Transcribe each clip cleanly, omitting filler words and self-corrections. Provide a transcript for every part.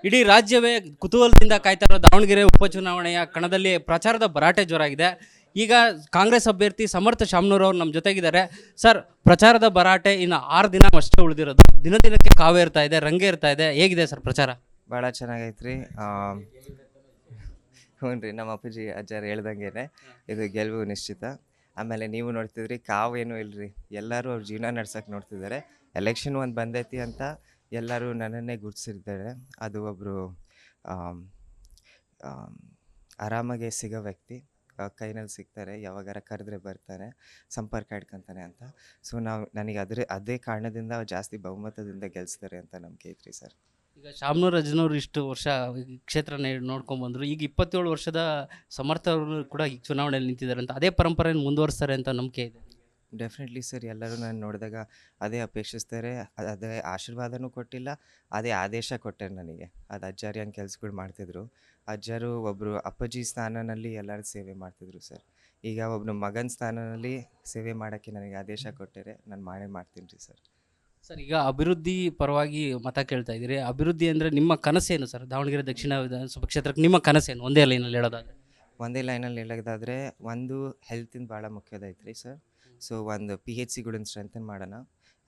ಇಡೀ ರಾಜ್ಯವೇ ಕುತೂಹಲದಿಂದ ಕಾಯ್ತಾ ಇರೋ ದಾವಣಗೆರೆ ಉಪಚುನಾವಣೆಯ ಕಣದಲ್ಲಿ ಪ್ರಚಾರದ ಭರಾಟೆ ಜೋರಾಗಿದೆ. ಈಗ ಕಾಂಗ್ರೆಸ್ ಅಭ್ಯರ್ಥಿ ಸಮರ್ಥ ಶಾಮನೂರ್ ಅವರು ನಮ್ಮ ಜೊತೆಗಿದ್ದಾರೆ. ಸರ್, ಪ್ರಚಾರದ ಭರಾಟೆ ಇನ್ನು 6 ದಿನ ಅಷ್ಟೇ ಉಳಿದಿರೋದು. ದಿನ ದಿನಕ್ಕೆ ಕಾವೇ ಇರ್ತಾ ಇದೆ, ರಂಗೆ ಇರ್ತಾ ಇದೆ. ಹೇಗಿದೆ ಸರ್ ಪ್ರಚಾರ? ಭಾಳ ಚೆನ್ನಾಗೈತ್ರಿ. ಹ್ಞೂ ರೀ, ನಮ್ಮ ಅಪ್ಪಾಜಿ ಅಜ್ಜಾರು ಹೇಳ್ದಂಗೆ ಇದು ಗೆಲುವು ನಿಶ್ಚಿತ. ಆಮೇಲೆ ನೀವು ನೋಡ್ತಿದ್ರಿ, ಕಾವೇನೂ ಇಲ್ರಿ, ಎಲ್ಲರೂ ಅವ್ರ ಜೀವನ ನಡ್ಸೋಕೆ ನೋಡ್ತಿದ್ದಾರೆ. ಎಲೆಕ್ಷನ್ ಒಂದು ಬಂದೈತಿ ಅಂತ ಎಲ್ಲರೂ ನನ್ನನ್ನೇ ಗುರುತಿಸಿದ್ದಾರೆ. ಅದು ಒಬ್ಬರು ಆರಾಮಾಗೆ ಸಿಗೋ ವ್ಯಕ್ತಿ, ಕೈನಲ್ಲಿ ಸಿಗ್ತಾರೆ, ಯಾವಾಗಾರ ಕರೆದ್ರೆ ಬರ್ತಾರೆ, ಸಂಪರ್ಕ ಇಟ್ಕೊತಾನೆ ಅಂತ. ಸೊ ನನಗೆ ಅದೇ ಕಾರಣದಿಂದ ಜಾಸ್ತಿ ಬಹುಮತದಿಂದ ಗೆಲ್ಲಿಸ್ತಾರೆ ಅಂತ ನಂಬಿಕೆ ಐತ್ರಿ ಸರ್. ಈಗ ಶಾಮನೂರ್ ಅಜ್ಜನವರು ಇಷ್ಟು ವರ್ಷ ಕ್ಷೇತ್ರನ ನೋಡ್ಕೊಂಡ್ಬಂದರು. ಈಗ 27 ವರ್ಷದ ಸಮರ್ಥ ಅವರು ಕೂಡ ಈಗ ಚುನಾವಣೆಯಲ್ಲಿ ನಿಂತಿದ್ದಾರೆ ಅಂತ, ಅದೇ ಪರಂಪರೆಯನ್ನು ಮುಂದುವರಿಸ್ತಾರೆ ಅಂತ ನಂಬಿಕೆ ಇದೆ. ಡೆಫಿನೆಟ್ಲಿ ಸರ್, ಎಲ್ಲರೂ ನಾನು ನೋಡಿದಾಗ ಅದೇ ಅಪೇಕ್ಷಿಸ್ತಾರೆ. ಅದೇ ಆಶೀರ್ವಾದನೂ ಕೊಟ್ಟಿಲ್ಲ, ಅದೇ ಆದೇಶ ಕೊಟ್ಟರು ನನಗೆ. ಅದು ಅಜ್ಜಾರಿ ಹಂಗೆ ಕೆಲಸಗಳು ಮಾಡ್ತಿದ್ರು. ಅಜ್ಜರು ಒಬ್ಬರು ಅಪ್ಪಾಜಿ ಸ್ಥಾನದಲ್ಲಿ ಎಲ್ಲರೂ ಸೇವೆ ಮಾಡ್ತಿದ್ರು ಸರ್. ಈಗ ಒಬ್ಬನು ಮಗನ ಸ್ಥಾನದಲ್ಲಿ ಸೇವೆ ಮಾಡೋಕ್ಕೆ ನನಗೆ ಆದೇಶ ಕೊಟ್ಟರೆ ನಾನು ಮಾಡೇ ಮಾಡ್ತೀನಿ ರೀ ಸರ್. ಸರ್, ಈಗ ಅಭಿವೃದ್ಧಿ ಪರವಾಗಿ ಮತ ಕೇಳ್ತಾ ಇದ್ದೀರಿ. ಅಭಿವೃದ್ಧಿ ಅಂದರೆ ನಿಮ್ಮ ಕನಸೇನು ಸರ್? ದಾವಣಗೆರೆ ದಕ್ಷಿಣ ವಿಧಾನಸಭಾ ಕ್ಷೇತ್ರಕ್ಕೆ ನಿಮ್ಮ ಕನಸೇನು? ಒಂದೇ ಲೈನಲ್ಲಿ ಹೇಳೋದಾದ್ರೆ? ಒಂದೇ ಲೈನಲ್ಲಿ ಹೇಳೋದಾದರೆ, ಒಂದು ಹೆಲ್ತಿಂದ ಭಾಳ ಮುಖ್ಯದೈತೆ ರೀ ಸರ್. ಸೊ ಒಂದು PHCಗಳನ್ನ ಸ್ಟ್ರೆಂಥನ್ ಮಾಡೋಣ.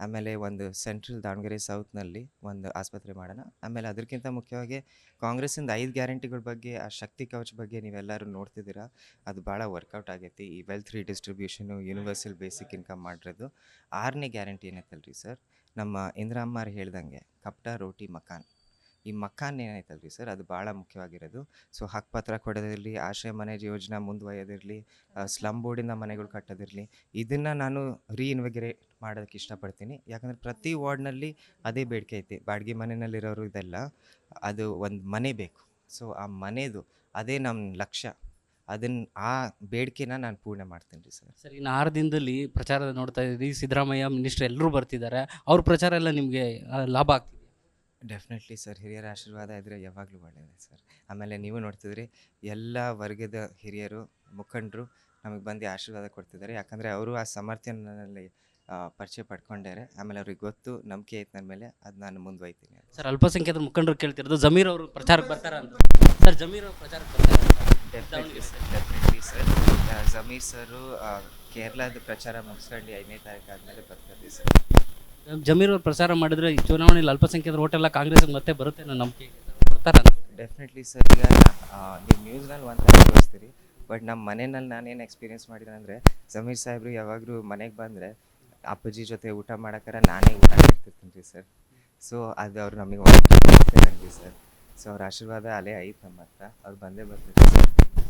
ಆಮೇಲೆ ಒಂದು ಸೆಂಟ್ರಲ್ ದಾವಣಗೆರೆ ಸೌತ್ನಲ್ಲಿ ಒಂದು ಆಸ್ಪತ್ರೆ ಮಾಡೋಣ. ಆಮೇಲೆ ಅದಕ್ಕಿಂತ ಮುಖ್ಯವಾಗಿ ಕಾಂಗ್ರೆಸ್ಸಿಂದ 5 ಗ್ಯಾರಂಟಿಗಳ ಬಗ್ಗೆ, ಆ ಶಕ್ತಿ ಕವಚ ಬಗ್ಗೆ ನೀವೆಲ್ಲರೂ ನೋಡ್ತಿದ್ದೀರಾ. ಅದು ಭಾಳ ವರ್ಕೌಟ್ ಆಗೈತಿ. ಈ ವೆಲ್ತ್ ರೀಡಿಸ್ಟ್ರಿಬ್ಯೂಷನು, ಯೂನಿವರ್ಸಲ್ ಬೇಸಿಕ್ ಇನ್ಕಮ್ ಮಾಡಿರೋದು. 6ನೇ ಗ್ಯಾರಂಟಿ ಏನೈತಲ್ಲ ರೀ ಸರ್, ನಮ್ಮ ಇಂದಿರಮ್ಮರು ಹೇಳ್ದಂಗೆ ಕಪ್ಟ ರೋಟಿ ಮಕಾನ್. ಈ ಮಕಾನ್ ಏನೈತಲ್ಲ ರೀ ಸರ್, ಅದು ಭಾಳ ಮುಖ್ಯವಾಗಿರೋದು. ಸೊ ಹಕ್ಕುಪತ್ರ ಕೊಡೋದಿರಲಿ, ಆಶ್ರಯ ಮನೆ ಯೋಜನೆ ಮುಂದುವರಿಯೋದಿರಲಿ, ಸ್ಲಮ್ ಬೋರ್ಡಿಂದ ಮನೆಗಳು ಕಟ್ಟೋದಿರಲಿ, ಇದನ್ನು ನಾನು ರೀಇನ್ವಿಗರೇಟ್ ಮಾಡೋದಕ್ಕೆ ಇಷ್ಟಪಡ್ತೀನಿ. ಯಾಕಂದರೆ ಪ್ರತಿ ವಾರ್ಡ್ನಲ್ಲಿ ಅದೇ ಬೇಡಿಕೆ ಐತಿ. ಬಾಡಿಗೆ ಮನೆಯಲ್ಲಿರೋರು ಇದೆಲ್ಲ, ಅದು ಒಂದು ಮನೆ ಬೇಕು. ಸೊ ಆ ಮನೆದು ಅದೇ ನಮ್ಮ ಲಕ್ಷ್ಯ. ಆ ಬೇಡಿಕೆನ ನಾನು ಪೂರ್ಣ ಮಾಡ್ತೀನಿ ರೀ ಸರ್. ಸರ್, ಇನ್ನು 6 ದಿನದಲ್ಲಿ ಪ್ರಚಾರದ ನೋಡ್ತಾ ಇದ್ದೀರಿ. ಸಿದ್ದರಾಮಯ್ಯ ಮಿನಿಸ್ಟರ್ ಎಲ್ಲರೂ ಬರ್ತಿದ್ದಾರೆ. ಅವ್ರ ಪ್ರಚಾರ ಎಲ್ಲ ನಿಮಗೆ ಲಾಭ ಆಗ್ತಿದೆ? ಡೆಫಿನೆಟ್ಲಿ ಸರ್, ಹಿರಿಯರ ಆಶೀರ್ವಾದ ಇದ್ದರೆ ಯಾವಾಗಲೂ ಒಳ್ಳೆಯದೇ ಸರ್. ಆಮೇಲೆ ನೀವು ನೋಡ್ತಿದ್ರಿ, ಎಲ್ಲ ವರ್ಗದ ಹಿರಿಯರು, ಮುಖಂಡರು ನಮಗೆ ಬಂದು ಆಶೀರ್ವಾದ ಕೊಡ್ತಿದ್ದಾರೆ. ಯಾಕಂದರೆ ಅವರು ಆ ಸಾಮರ್ಥ್ಯ ನನ್ನಲ್ಲಿ ಪರಿಚಯ ಪಡ್ಕೊಂಡಾರೆ. ಆಮೇಲೆ ಅವ್ರಿಗೆ ಗೊತ್ತು, ನಂಬಿಕೆ ಐತೆ ನನ್ನ ಮೇಲೆ, ಅದು ನಾನು ಮುಂದುವೈತೀನಿ. ಸರ್, ಅಲ್ಪಸಂಖ್ಯಾತರ ಮುಖಂಡರು ಕೇಳ್ತಿರೋದು ಜಮೀರ್ ಅವರು ಪ್ರಚಾರಕ್ಕೆ ಬರ್ತಾರೆ ಅಂತ. ಸರ್, ಜಮೀರ್ ಅವರು ಪ್ರಚಾರಕ್ಕೆ ಬರ್ತಾರೆ? Definitely sir. ಜಮೀರ್ ಸರು ಕೇರಳದ ಪ್ರಚಾರ ಮುಗಿಸ್ಕೊಂಡು 5ನೇ ತಾರೀಕು ಆದಮೇಲೆ ಬರ್ತಾರೆ ಸರ್. ಜಮೀರ್ ಅವರು ಪ್ರಚಾರ ಮಾಡಿದ್ರೆ ಈ ಚುನಾವಣೆಯಲ್ಲಿ ಅಲ್ಪಸಂಖ್ಯಾತರ ಓಟೆಲ್ಲ ಕಾಂಗ್ರೆಸ್ಗೆ ಮತ್ತೆ ಬರುತ್ತೆ ಅನ್ನೋ ನಂಬಿಕೆ ಬರ್ತಾರ? Definitely sir. ಈಗ ನೀವು ನ್ಯೂಸ್ನಲ್ಲಿ ಒಂದು ಥರ ತೋರಿಸ್ತೀರಿ, ಬಟ್ ನಮ್ಮ ಮನೆಯಲ್ಲಿ ನಾನೇನು ಎಕ್ಸ್ಪೀರಿಯೆನ್ಸ್ ಮಾಡಿದೆ ಅಂದರೆ, ಜಮೀರ್ ಸಾಹೇಬರು ಯಾವಾಗಲೂ ಮನೆಗೆ ಬಂದರೆ ಅಪ್ಪಾಜಿ ಜೊತೆ ಊಟ ಮಾಡೋಕ್ಕಾರ ನಾನೇ ಊಟ ಮಾಡ್ತಿರ್ತೀನಿ ರೀ ಸರ್. ಸೊ ಅದು ಅವ್ರು ನಮಗೆ ಸರ್. ಸೊ ಅವ್ರ ಆಶೀರ್ವಾದ ಅಲ್ಲೇ ಐತೆ ನಮ್ಮ ಹತ್ರ. ಅವ್ರು ಬಂದೇ ಬರ್ತಾರೆ ಸರ್.